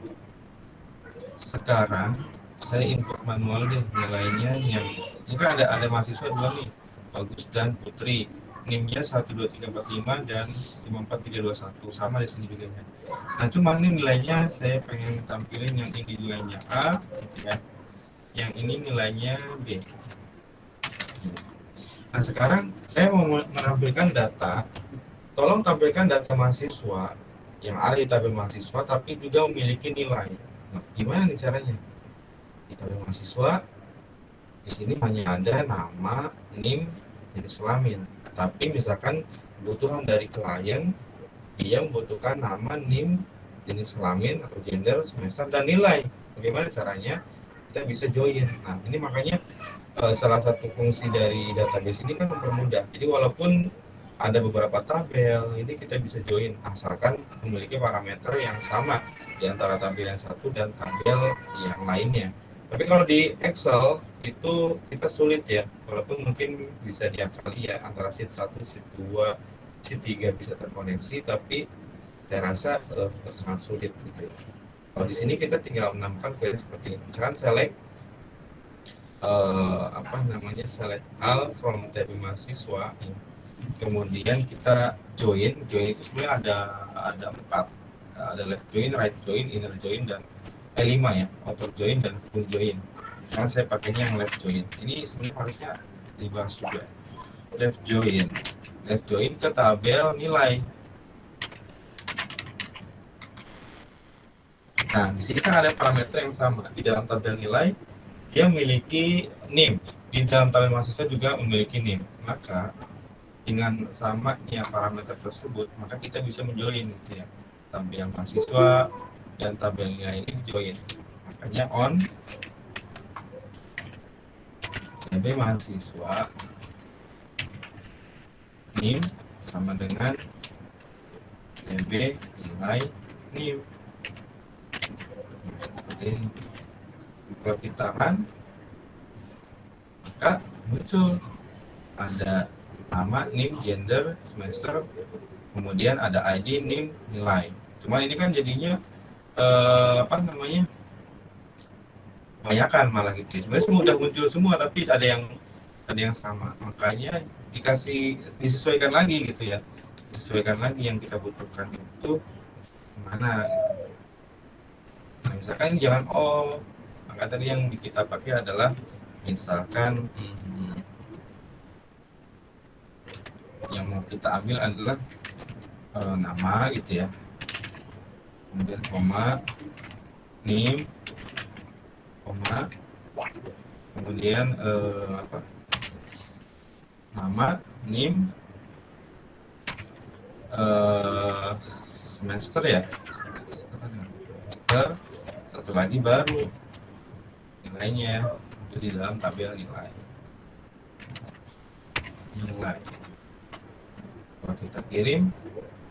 Sekarang saya input manual deh nilainya, yang ini kan ada mahasiswa dua nih, Bagus dan Putri. NIM-nya 12345 dan 54321, sama di sini juga ya. Nah, cuma ini nilainya saya pengen tampilin, yang ini nilainya A gitu ya. Yang ini nilainya B. Nah, sekarang saya mau menampilkan data. Tolong tampilkan data mahasiswa yang ada di tabel mahasiswa tapi juga memiliki nilai. Nah, gimana nih caranya? Di tabel mahasiswa di sini hanya ada nama, NIM, jenis kelamin. Tapi misalkan kebutuhan dari klien, dia membutuhkan nama, NIM, jenis kelamin atau gender, semester, dan nilai. Bagaimana caranya? Kita bisa join. Nah, ini makanya salah satu fungsi dari database ini kan mempermudah. Jadi walaupun ada beberapa tabel, ini kita bisa join asalkan memiliki parameter yang sama di antara tabel yang satu dan tabel yang lainnya. Tapi kalau di Excel itu kita sulit ya, walaupun mungkin bisa diakali ya, antara sheet 1, sheet 2, sheet 3 bisa terkoneksi, tapi saya rasa sangat sulit gitu. Kalau di sini kita tinggal menambahkan query seperti ini. Misalkan select select all from tabel mahasiswa, kemudian kita join itu sebenarnya ada 4, ada left join, right join, inner join, dan 5 ya, outer join dan full join. Sekarang saya pakainya yang left join. Ini sebenarnya harusnya dibahas juga. Left join ke tabel nilai. Nah, di sini kan ada parameter yang sama. Di dalam tabel nilai dia memiliki NIM, di dalam tabel mahasiswa juga memiliki NIM. Maka dengan samanya parameter tersebut, maka kita bisa menjoin gitu ya, tabel mahasiswa dan tabel nilai ini join. Makanya on tabel mahasiswa NIM sama dengan tabel nilai NIM. Seperti ini. Kalau kita run, maka muncul ada nama, NIM, gender, semester, kemudian ada ID, NIM, nilai. Cuman ini kan jadinya kebanyakan malah gitu. Sebenarnya sudah muncul semua, tapi ada yang sama. Makanya disesuaikan lagi gitu ya. Disesuaikan lagi yang kita butuhkan itu mana. Nah, misalkan jangan maka tadi yang kita pakai adalah misalkan yang mau kita ambil adalah nama gitu ya, kemudian koma, NIM, koma, kemudian nama, NIM, semester ya, semester, satu lagi baru nilainya itu di dalam tabel nilai. Kalau kita kirim,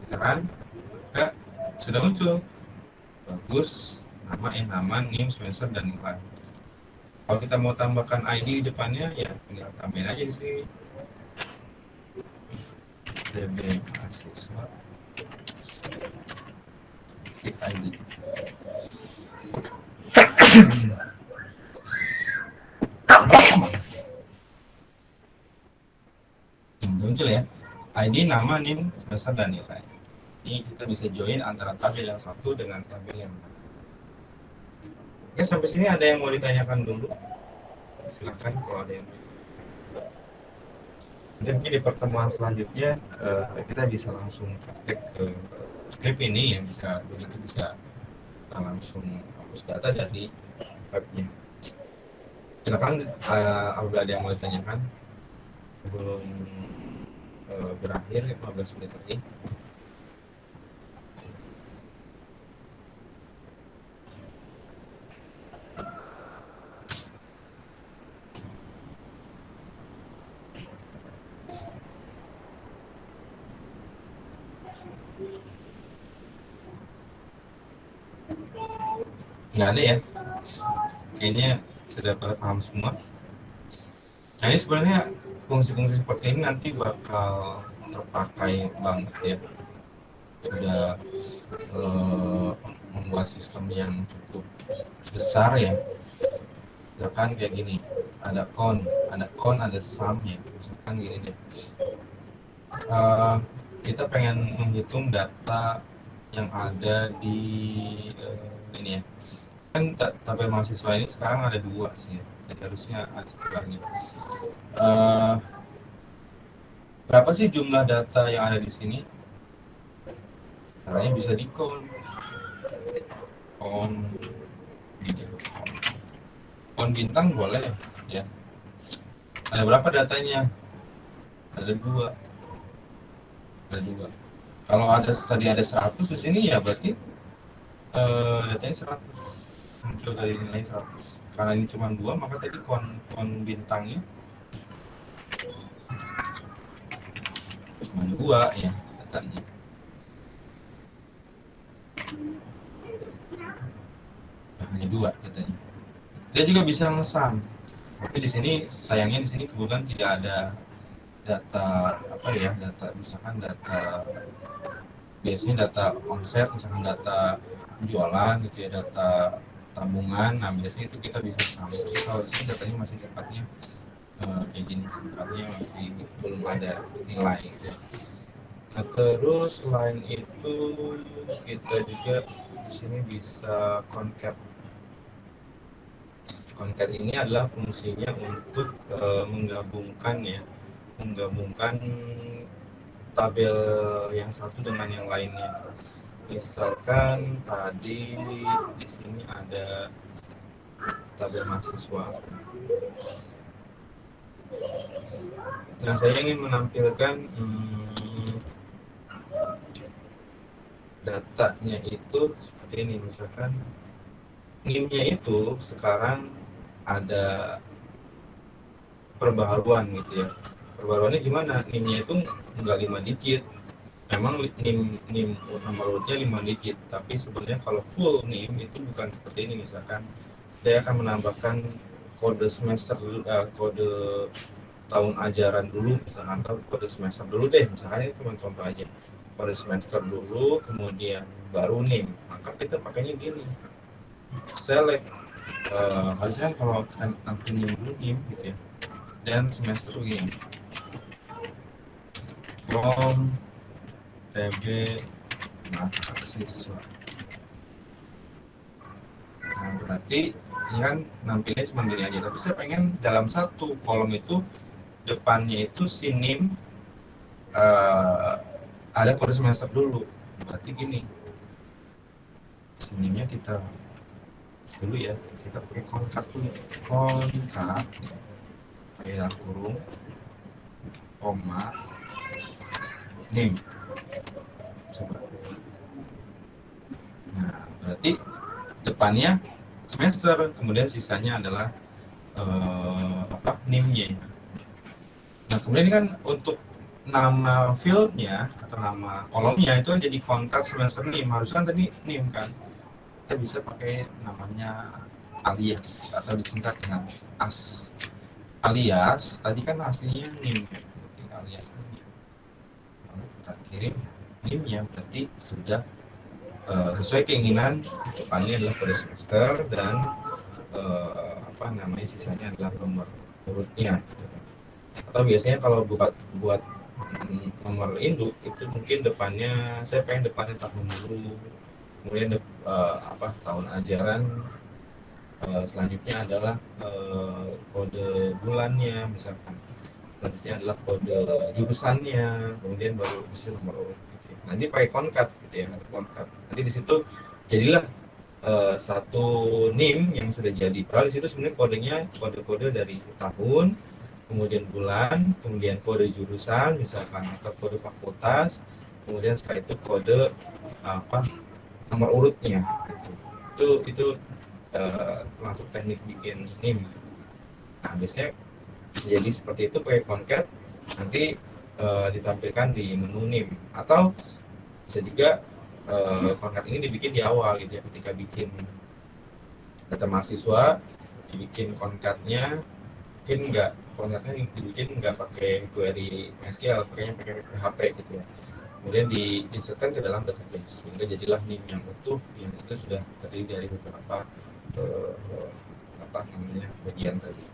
kita kan sudah muncul bagus, nama NIM, semester, dan nilai. Kalau kita mau tambahkan ID di depannya, ya tinggal tambahin aja di sini. TB mahasiswa, klik ID. Muncul ya, ID, nama, NIM, semester, dan nilai. Ini kita bisa join antara tabel yang satu dengan tabel yang lain. Oke, sampai sini ada yang mau ditanyakan dulu? Silakan kalau ada yang mau. Dan mungkin di pertemuan selanjutnya kita bisa langsung praktek ke script ini, yang bisa kita langsung hapus data dari webnya. Silakan apabila ada yang mau ditanyakan sebelum berakhir 15 menit lagi. Nggak ada ya, kayaknya sudah pada paham semua. Nah, ini sebenarnya fungsi-fungsi seperti ini nanti bakal terpakai banget ya. Sudah membuat sistem yang cukup besar ya. Misalkan kayak gini, ada count, ada sum ya. Misalkan gini deh, kita pengen menghitung data yang ada di ini ya. Kan tabel mahasiswa ini sekarang ada 2 sih ya. Jadi harusnya ada satu lagi. Berapa sih jumlah data yang ada di sini? Caranya bisa di count. Count bintang boleh ya. Ada berapa datanya? Ada 2. Kalau tadi ada 100 di sini ya berarti datanya 100. Muncul dari nilai 100. Karena ini cuma 2, maka tadi count bintangnya cuma 2 ya datanya. Hanya 2 datanya. Dia juga bisa nge-sum. Tapi di sini sayangnya di sini kebetulan tidak ada data misalkan data biasanya data omset, misalkan data jualan gitu ya, data tabungan. Nah, biasanya itu kita bisa sum. Kalau di sini datanya masih sifatnya kayak gini, sifatnya masih belum ada nilai gitu. Nah, terus selain itu kita juga di sini bisa concat. Concat ini adalah fungsinya untuk menggabungkan tabel yang satu dengan yang lainnya. Misalkan tadi di sini ada tabel mahasiswa. Nah, saya ingin menampilkan datanya itu seperti ini. Misalkan NIM-nya itu sekarang ada perbaharuan gitu ya. Perbaharuannya gimana? NIM-nya itu enggak 5 digit. Memang NIM nomor urutnya 5 digit, tapi sebenarnya kalau full NIM itu bukan seperti ini. Misalkan saya akan menambahkan kode semester dulu, kode tahun ajaran dulu, misalkan kode semester dulu deh, misalkan ini cuma contoh aja, kode semester dulu, kemudian baru NIM. Maka kita pakainya gini, select, harusnya kalau nanti NIM dulu NIM gitu ya, dan semester gini, from TB mahasiswa. Nah, berarti ini kan nampilnya cuma gini aja, tapi saya pengen dalam satu kolom itu depannya itu si NIM ada kode semester dulu. Berarti gini, si NIM-nya kita dulu ya, kita pakai concat dulu, concat pakai dalam kurung, koma, NIM. Coba. Nah, berarti depannya semester, kemudian sisanya adalah NIM-nya. Nah, kemudian ini kan untuk nama fieldnya atau nama kolomnya itu jadi concat semester NIM, harusnya kan tadi NIM kan. kita bisa pakai namanya alias atau disingkat dengan AS. Alias tadi kan aslinya NIM, berarti alias NIM. Lalu kita kirim NIM-nya, berarti sudah sesuai keinginan depannya adalah kode semester dan sisanya adalah nomor urutnya gitu kan. Atau biasanya kalau buat nomor induk itu mungkin depannya saya pengen depannya tahun dulu, kemudian tahun ajaran, selanjutnya adalah kode bulannya misalkan, selanjutnya adalah kode jurusannya, kemudian baru bisa nomor urut gitu ya. Nanti pakai konkat gitu ya, konkat. Nanti di situ jadilah satu NIM yang sudah jadi. Padahal di situ sebenarnya kodenya kode-kode dari tahun, kemudian bulan, kemudian kode jurusan misalkan atau kode fakultas, kemudian setelah itu kode nomor urutnya itu termasuk teknik bikin NIM. Nah biasanya bisa jadi seperti itu pakai concat, nanti ditampilkan di menu NIM, atau bisa juga concat ini dibikin di awal gitu ya, ketika bikin data mahasiswa dibikin concatnya, mungkin concatnya dibikin nggak pakai query SQL, pakainya pakai PHP gitu ya, kemudian diinsertkan ke dalam database sehingga jadilah NIM yang utuh yang itu sudah terdiri dari beberapa bagian tadi.